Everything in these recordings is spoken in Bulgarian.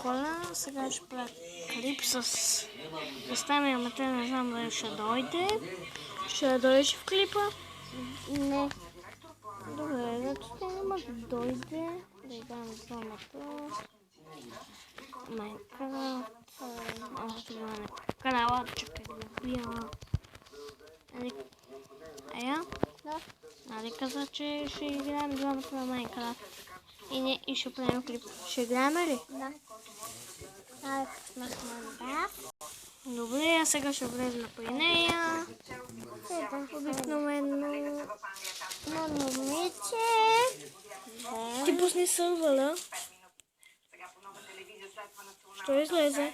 Никола. Сега ще правя клип с Стамия Матея, не знам дали ще дойде. Ще дойдеш в клипа? Не. Добре, зато те няма да дойде. Да играем двамата. Майнкрафт. Аз това не канала, чакай да убия. Ая? Да. Нали каза, че ще играем двамата на Майнкрафт. И ще правим клип. Ще играем ли? Да. Ай, да. Добре, а сега ще влезем при нея. Обикновено. Момиче. Ти пусни сървъра. Що излезе?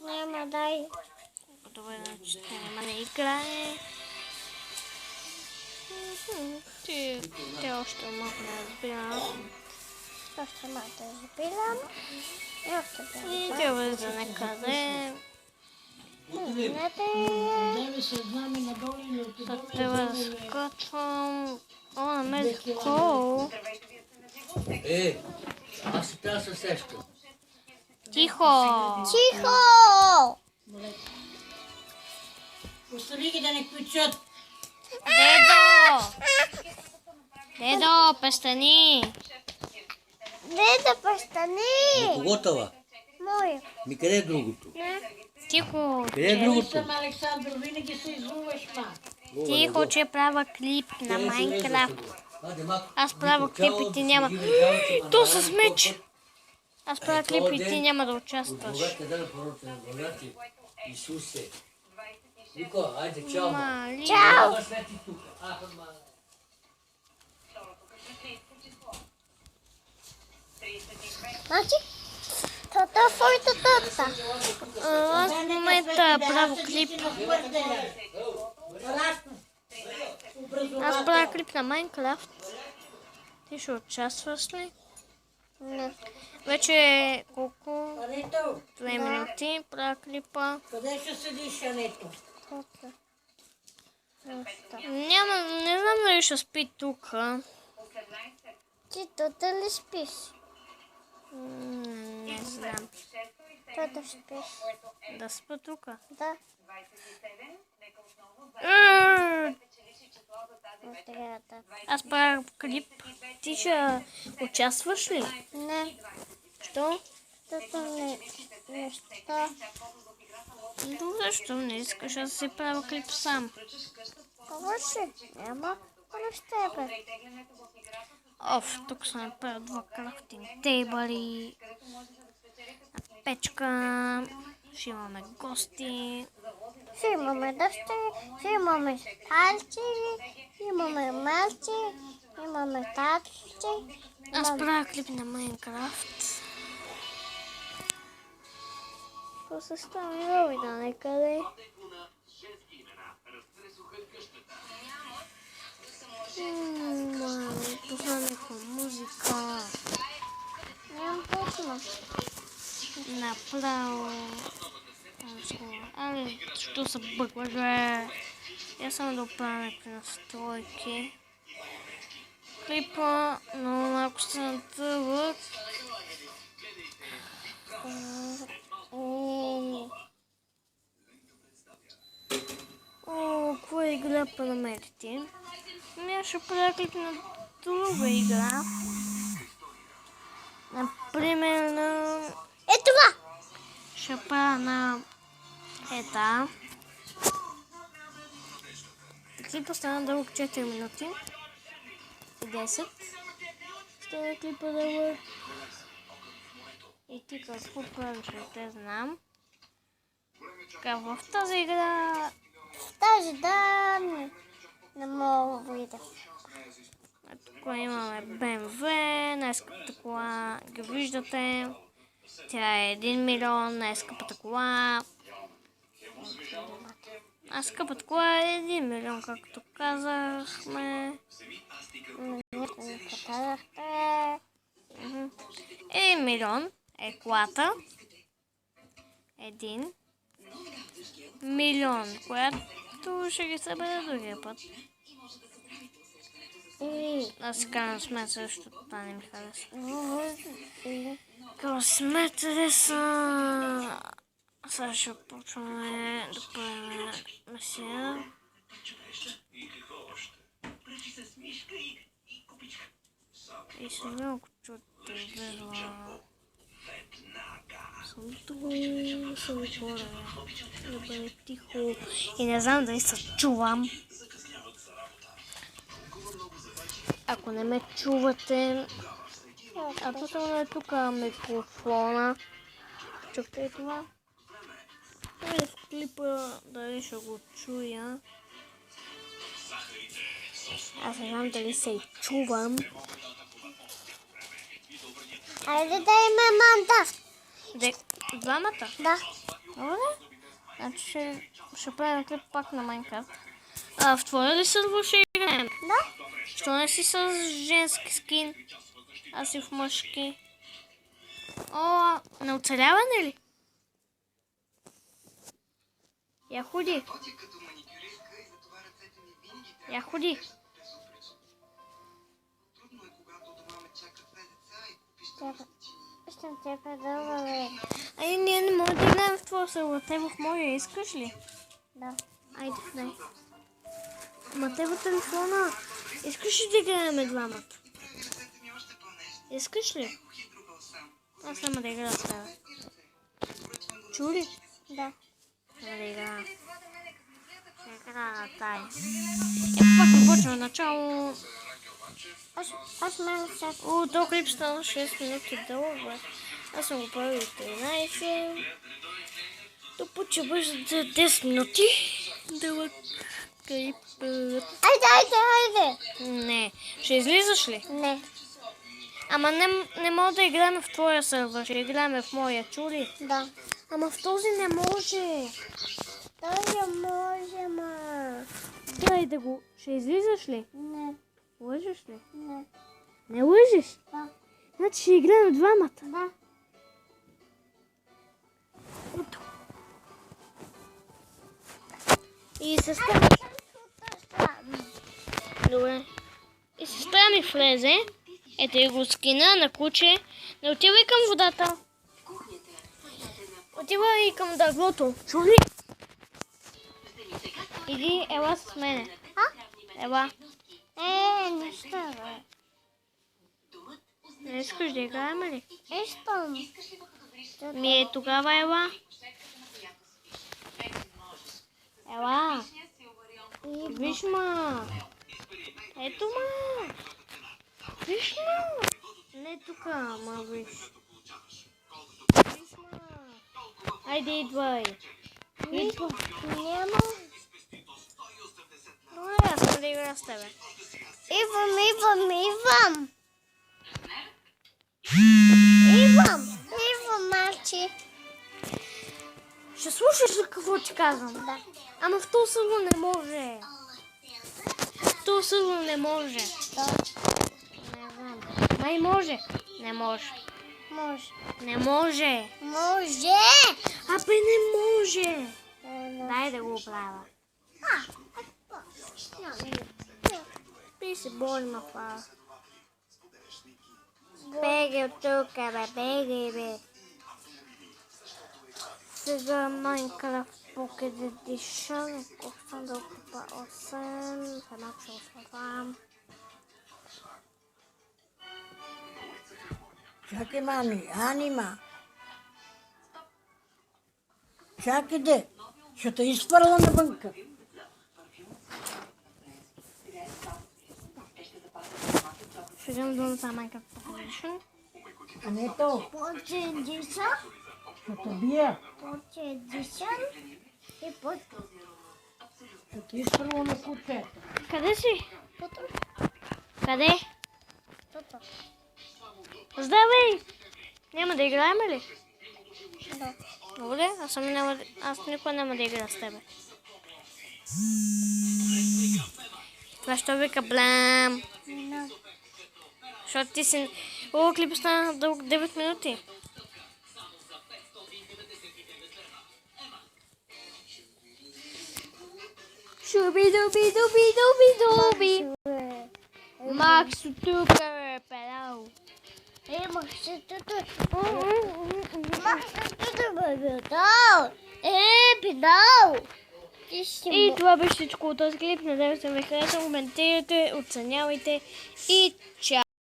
Няма, дай. Добре, значи няма да играе. Те още малко не разбирам. Още малко да разбирам. И още да И те влезе некъде. Сега трябва да скачвам. О, намерих кол. Аз си трябва да се сещам. Тихо! Тихо! Остави ги да не квичат. Дедо! Дедо, престани! Дедо, престани! Кого това? Моя. Ми къде е другото? Тихо! Къде е другото? Съм Александър, винаги се излуваш, ма. Тихо, че правя клип на Майнкрафт. Аз правя клип и ти няма... То с меч! Аз правя клип и ти няма да участваш. Исусе. Нико, айде, чао. Мали. Чао! Значи, тата твоята тата. Аз в момента правя клип. Аз правя клип на Майнкрафт. Ти ще участваш ли? Не. Вече колко? Ането, 2 минути правя клипа. къде ще седиш, Ането? Тата. Няма, не знам дали ще спи тук. Ти тата ли спиш? Не знам. Тата спиш. Да спа тук. Да. Аз правя клип. Ти ще участваш ли? Не. Що? Тата не. Неща. Защо не искаш да си правя клип сам? Кого ще? Няма. Кого ще бе? Оф, тук съм направил 2 крафтинг тейбъли. Печка. Ще имаме гости. Ще имаме дъщери, ще имаме сталци, имаме малци, имаме татчи. Аз правя клип на Майнкрафт. Какво се става? Роби да некъде. Пусна някаква музика. Нямам пусна. Направо. Али, що се бъглаже? Я само да оправя някакви настройки. Клипа, но малко ще натъвък. Какво е игра по намерите? Аз ще правя клип на друга игра. Например на... Е това! Ще правя на... Ета. Клипа стана дълъг 4 минути. И 10. Стана клипа дълъг. И ти какво правиш, не те знам. Така, в тази игра... Тази да не мога да видя. Тук имаме BMW, най-скъпата кола, ги виждате. Тя е 1 милион, най-скъпата кола. Най-скъпата кола е 1 милион, както казахме. 1 милион е колата. 1 милион, която ще ги събере другия път. Аз си казвам сме също, това не ми харесва. 8 са. Сега ще почваме да правим месия. И се малко чуте върва. Съм тук, съм горе. Да бъде тихо. И не знам дали се чувам. Ако не ме чувате, то е тук микрофона. Чухте ли това? В клипа дали ще го чуя. Аз не знам дали се чувам. Айде да има мандат. Двамата? Да. Добре. Значи ще правим клип пак на Майнкрафт. В твоя ли сървър ще играем? Да. Що не си с женски скин? Аз си в мъжки. О, не оцеляване ли? Я ходи. Я ходи. Ще чака дълго време. Ай, ние не можем да играем в твоя сървър. Те в моя искаш ли? Да. Айде, дай. Ама те в телефона. Искаш ли да играем двамата? Искаш ли? Аз няма да играя с теб. Чули? Да. Няма да играя. Ще играя на тая. Пак не почва начало. Аз ме чакам. То клип стана 6 минути дълго. Аз съм го правил 13. То почва бъде за 10 минути. Дълъг клип. Айде. Не. Ще излизаш ли? Не. Ама не мога да играем в твоя сървър. Ще играем в моя, чули? Да. Ама в този не може. Той не може, ма. Дай да го. Ще излизаш ли? Не. Лъжеш ли? Не. Не лъжеш? Да. Значи ще играем двамата. Да. И сестра. Добре. И сестра ми влезе. Ето и го скина на куче. Не отивай към водата. Отивай към дървото. Чули? Иди, ела с мене. Ела. Нищо, бе. Не искаш да играем ли? Искам. Ми тогава ела. Ела. Виж ма. Ето ма. Виж ма. Не тука, ма виж. Виж ма. Айде идвай. Идвай. Няма. Добре, аз съм да игра с тебе. Идвам, мачи. Ще слушаш ли какво ти казвам? Да. Ама в този сървър не може. В този сървър не може. Да. Не знам. Май може. Не може. Може. Не може. Може. Абе не може. Дай да го правя. Пи се боли ма това. Бегай от тук, бе. Бегай, бе. Сега Minecraft Pocket Edition. Купвам да купа 8. Една ще оставам. Чакай, мами, Анима. Чакай де. Ще те изхвърля навънка. Ще идем до Minecraft Pocket Edition. А не то. Поче едиша. Ще те бия. Поче едиша. И поче. Ще те изхвърля на кучето. Къде си? Туто. Къде? Туто. Здравей! Няма да играем ли? Да. Добре, аз никога няма да играя с тебе. Това ще вика блам. Не. Защото ти си... О, клипът стана дълг 9 минути. Шуби-дуби-дуби-дуби-дуби. Максо тук е педал. Педал! И това беше всичко от този клип. Надявам се ме хареса. Коментирайте, оценявайте и чао!